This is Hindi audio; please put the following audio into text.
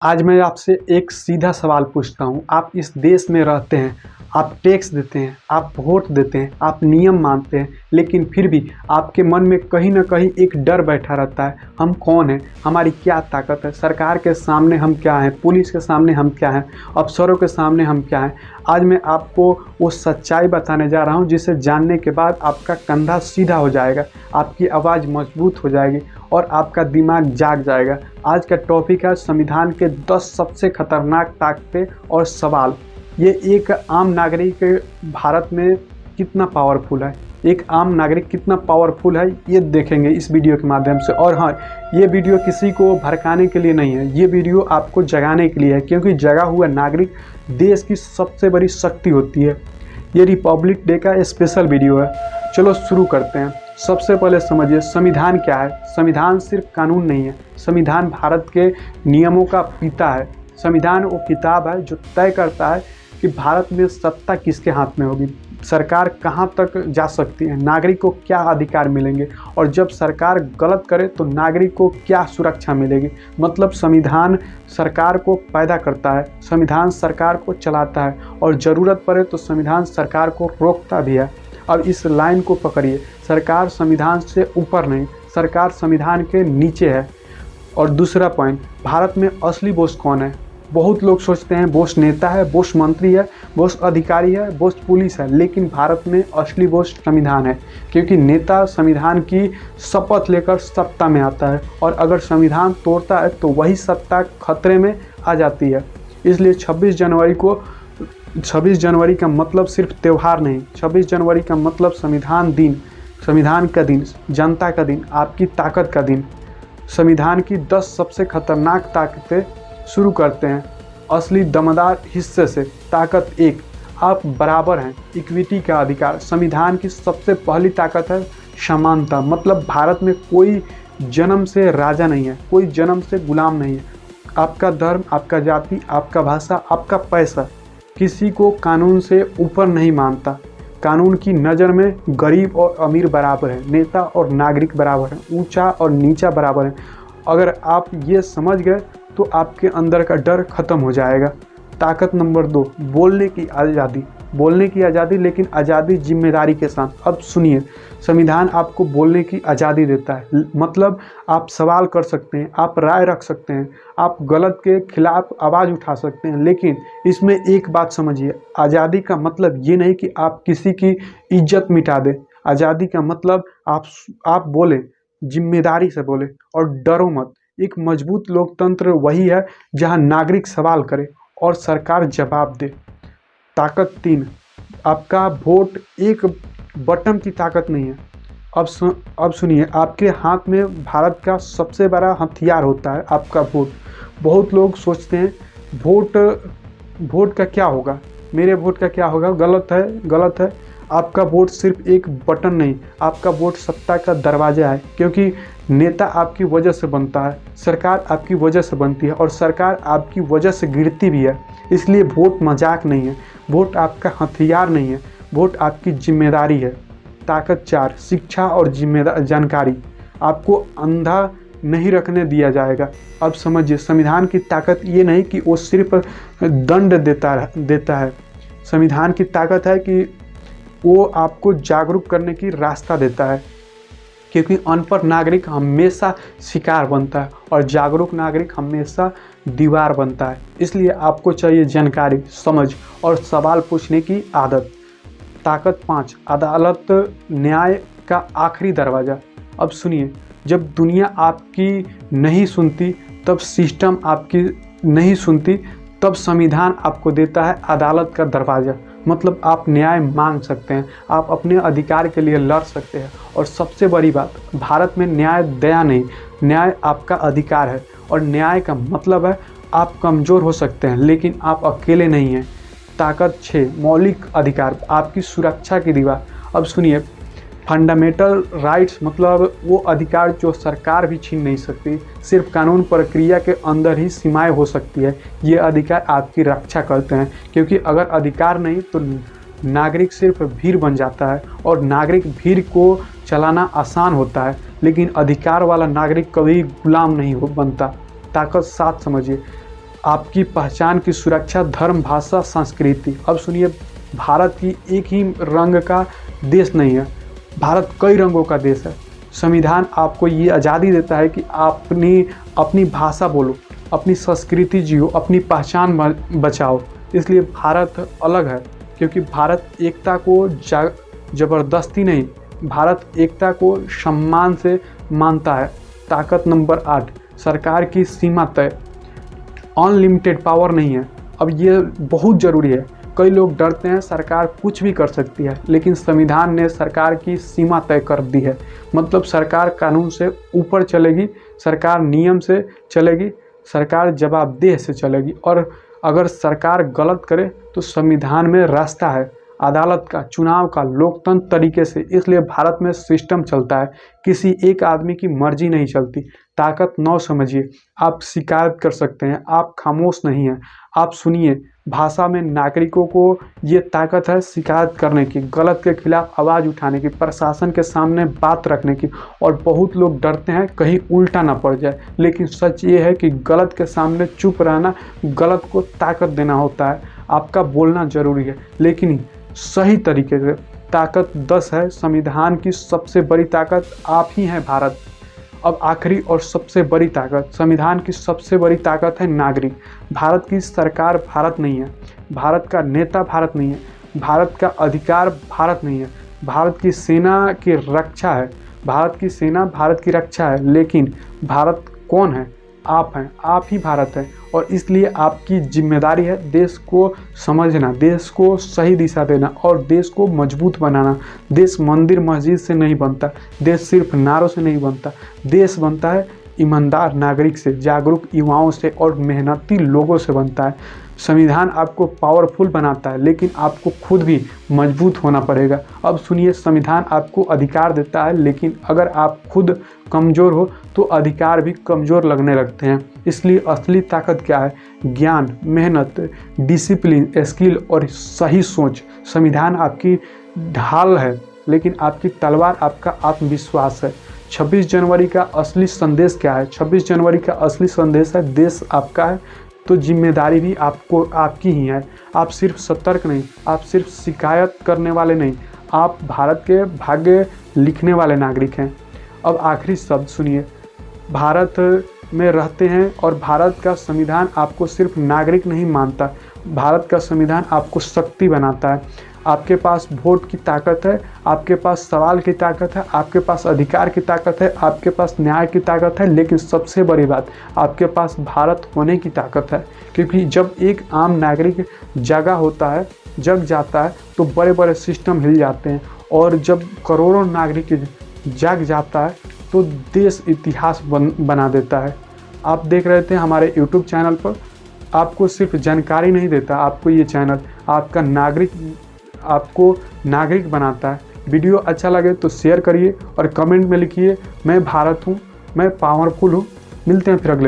आज मैं आपसे एक सीधा सवाल पूछता हूँ। आप इस देश में रहते हैं, आप टैक्स देते हैं, आप वोट देते हैं, आप नियम मानते हैं, लेकिन फिर भी आपके मन में कहीं ना कहीं एक डर बैठा रहता है। हम कौन हैं, हमारी क्या ताकत है, सरकार के सामने हम क्या हैं, पुलिस के सामने हम क्या हैं, अफसरों के सामने हम क्या हैं। आज मैं आपको वो सच्चाई बताने जा रहा हूँ जिसे जानने के बाद आपका कंधा सीधा हो जाएगा, आपकी आवाज़ मजबूत हो जाएगी और आपका दिमाग जाग जाएगा। आज का टॉपिक है संविधान के 10 सबसे खतरनाक ताकतें और सवाल। ये एक आम नागरिक भारत में कितना पावरफुल है, एक आम नागरिक कितना पावरफुल है, ये देखेंगे इस वीडियो के माध्यम से। और हाँ, ये वीडियो किसी को भड़काने के लिए नहीं है, ये वीडियो आपको जगाने के लिए है, क्योंकि जगा हुआ नागरिक देश की सबसे बड़ी शक्ति होती है। ये रिपब्लिक डे का स्पेशल वीडियो है। चलो शुरू करते हैं। सबसे पहले समझिए संविधान क्या है। संविधान सिर्फ कानून नहीं है, संविधान भारत के नियमों का पिता है। संविधान वो किताब है जो तय करता है कि भारत में सत्ता किसके हाथ में होगी, सरकार कहाँ तक जा सकती है, नागरिक को क्या अधिकार मिलेंगे, और जब सरकार गलत करे तो नागरिक को क्या सुरक्षा मिलेगी। मतलब संविधान सरकार को पैदा करता है, संविधान सरकार को चलाता है, और ज़रूरत पड़े तो संविधान सरकार को रोकता भी है। अब इस लाइन को पकड़िए, सरकार संविधान से ऊपर नहीं, सरकार संविधान के नीचे है। और दूसरा पॉइंट, भारत में असली बॉस कौन है। बहुत लोग सोचते हैं बॉस नेता है, बॉस मंत्री है, बॉस अधिकारी है, बॉस पुलिस है, लेकिन भारत में असली बॉस संविधान है। क्योंकि नेता संविधान की शपथ लेकर सत्ता में आता है, और अगर संविधान तोड़ता है तो वही सत्ता खतरे में आ जाती है। इसलिए 26 जनवरी का मतलब सिर्फ त्यौहार नहीं, 26 जनवरी का मतलब संविधान दिन, संविधान का दिन, जनता का दिन, आपकी ताकत का दिन। संविधान की 10 सबसे खतरनाक ताकतें शुरू करते हैं असली दमदार हिस्से से। ताकत 1, आप बराबर हैं, इक्विटी का अधिकार। संविधान की सबसे पहली ताकत है समानता। मतलब भारत में कोई जन्म से राजा नहीं है, कोई जन्म से गुलाम नहीं है। आपका धर्म, आपका जाति, आपका भाषा, आपका पैसा किसी को कानून से ऊपर नहीं मानता। कानून की नज़र में गरीब और अमीर बराबर है, नेता और नागरिक बराबर है, ऊंचा और नीचा बराबर है। अगर आप ये समझ गए तो आपके अंदर का डर खत्म हो जाएगा। ताकत नंबर 2, बोलने की आज़ादी। बोलने की आज़ादी, लेकिन आज़ादी जिम्मेदारी के साथ। अब सुनिए, संविधान आपको बोलने की आज़ादी देता है। मतलब आप सवाल कर सकते हैं, आप राय रख सकते हैं, आप गलत के खिलाफ आवाज़ उठा सकते हैं। लेकिन इसमें एक बात समझिए, आज़ादी का मतलब ये नहीं कि आप किसी की इज्जत मिटा दें। आज़ादी का मतलब आप बोलें, जिम्मेदारी से बोलें और डरो मत। एक मजबूत लोकतंत्र वही है जहां नागरिक सवाल करे और सरकार जवाब दे। ताकत 3, आपका वोट एक बटन की ताकत नहीं है। अब सुनिए, आपके हाथ में भारत का सबसे बड़ा हथियार होता है आपका वोट। बहुत लोग सोचते हैं वोट का क्या होगा, मेरे वोट का क्या होगा। गलत है, गलत है। आपका वोट सिर्फ एक बटन नहीं, आपका वोट सत्ता का दरवाजा है। क्योंकि नेता आपकी वजह से बनता है, सरकार आपकी वजह से बनती है, और सरकार आपकी वजह से गिरती भी है। इसलिए वोट मजाक नहीं है, वोट आपका हथियार नहीं है, वोट आपकी जिम्मेदारी है। ताकत 4, शिक्षा और जानकारी। आपको अंधा नहीं रखने दिया जाएगा। अब समझिए, संविधान की ताकत ये नहीं कि वो सिर्फ दंड देता है। संविधान की ताकत है कि वो आपको जागरूक करने की रास्ता देता है। क्योंकि अनपढ़ नागरिक हमेशा शिकार बनता है और जागरूक नागरिक हमेशा दीवार बनता है। इसलिए आपको चाहिए जानकारी, समझ और सवाल पूछने की आदत। ताकत 5, अदालत, न्याय का आखिरी दरवाज़ा। अब सुनिए, जब दुनिया आपकी नहीं सुनती, तब सिस्टम आपकी नहीं सुनती, तब संविधान आपको देता है अदालत का दरवाज़ा। मतलब आप न्याय मांग सकते हैं, आप अपने अधिकार के लिए लड़ सकते हैं। और सबसे बड़ी बात, भारत में न्याय दया नहीं, न्याय आपका अधिकार है। और न्याय का मतलब है आप कमज़ोर हो सकते हैं, लेकिन आप अकेले नहीं हैं। ताकत 6, मौलिक अधिकार, आपकी सुरक्षा की दीवार। अब सुनिए, फंडामेंटल राइट्स मतलब वो अधिकार जो सरकार भी छीन नहीं सकती, सिर्फ कानून प्रक्रिया के अंदर ही सीमाएं हो सकती है। ये अधिकार आपकी रक्षा करते हैं। क्योंकि अगर अधिकार नहीं तो नागरिक सिर्फ भीड़ बन जाता है, और नागरिक भीड़ को चलाना आसान होता है, लेकिन अधिकार वाला नागरिक कभी गुलाम नहीं बनता। ताकत 7 समझिए, आपकी पहचान की सुरक्षा, धर्म, भाषा, संस्कृति। अब सुनिए, भारत की एक ही रंग का देश नहीं है, भारत कई रंगों का देश है। संविधान आपको ये आज़ादी देता है कि अपनी भाषा बोलो, अपनी संस्कृति जियो, अपनी पहचान बचाओ। इसलिए भारत अलग है, क्योंकि भारत एकता को ज़बरदस्ती नहीं, भारत एकता को सम्मान से मानता है। ताकत नंबर 8, सरकार की सीमा तय। अनलिमिटेड पावर नहीं है। अब ये बहुत ज़रूरी है। कई लोग डरते हैं सरकार कुछ भी कर सकती है, लेकिन संविधान ने सरकार की सीमा तय कर दी है। मतलब सरकार कानून से ऊपर चलेगी, सरकार नियम से चलेगी, सरकार जवाबदेह से चलेगी। और अगर सरकार गलत करे तो संविधान में रास्ता है, अदालत का, चुनाव का, लोकतंत्र तरीके से। इसलिए भारत में सिस्टम चलता है, किसी एक आदमी की मर्जी नहीं चलती। ताकत 9 समझिए, आप शिकायत कर सकते हैं, आप खामोश नहीं हैं, आप सुनिए। भाषा में नागरिकों को ये ताकत है शिकायत करने की, गलत के खिलाफ आवाज़ उठाने की, प्रशासन के सामने बात रखने की। और बहुत लोग डरते हैं कहीं उल्टा ना पड़ जाए, लेकिन सच ये है कि गलत के सामने चुप रहना, गलत को ताकत देना होता है। आपका बोलना ज़रूरी है, लेकिन सही तरीके से। ताकत 10 है, संविधान की सबसे बड़ी ताकत आप ही हैं भारत। अब आखिरी और सबसे बड़ी ताकत, संविधान की सबसे बड़ी ताकत है नागरिक। भारत की सरकार भारत नहीं है, भारत का नेता भारत नहीं है, भारत का अधिकार भारत नहीं है, भारत की सेना की रक्षा है, भारत की सेना भारत की रक्षा है। लेकिन भारत कौन है? आप हैं, आप ही भारत हैं। और इसलिए आपकी जिम्मेदारी है देश को समझना, देश को सही दिशा देना और देश को मजबूत बनाना। देश मंदिर मस्जिद से नहीं बनता, देश सिर्फ नारों से नहीं बनता, देश बनता है ईमानदार नागरिक से, जागरूक युवाओं से और मेहनती लोगों से बनता है। संविधान आपको पावरफुल बनाता है, लेकिन आपको खुद भी मजबूत होना पड़ेगा। अब सुनिए, संविधान आपको अधिकार देता है, लेकिन अगर आप खुद कमज़ोर हो तो अधिकार भी कमज़ोर लगने लगते हैं। इसलिए असली ताकत क्या है? ज्ञान, मेहनत, डिसिप्लिन, स्किल और सही सोच। संविधान आपकी ढाल है, लेकिन आपकी तलवार आपका आत्मविश्वास है। 26 जनवरी का असली संदेश क्या है? 26 जनवरी का असली संदेश है, देश आपका है तो जिम्मेदारी भी आपकी ही है। आप सिर्फ सतर्क नहीं, आप सिर्फ शिकायत करने वाले नहीं, आप भारत के भाग्य लिखने वाले नागरिक हैं। अब आखिरी शब्द सुनिए, भारत में रहते हैं और भारत का संविधान आपको सिर्फ नागरिक नहीं मानता, भारत का संविधान आपको शक्ति बनाता है। आपके पास वोट की ताकत है, आपके पास सवाल की ताकत है, आपके पास अधिकार की ताकत है, आपके पास न्याय की ताकत है, लेकिन सबसे बड़ी बात, आपके पास भारत होने की ताकत है। क्योंकि जब एक आम नागरिक जग जाता है तो बड़े बड़े सिस्टम हिल जाते हैं, और जब करोड़ों नागरिक जग जाता है तो देश इतिहास बना देता है। आप देख रहे थे हमारे YouTube चैनल पर, आपको सिर्फ जानकारी नहीं देता, आपको ये चैनल आपको नागरिक बनाता है। वीडियो अच्छा लगे तो शेयर करिए और कमेंट में लिखिए, मैं भारत हूँ, मैं पावरफुल हूँ। मिलते हैं फिर अगले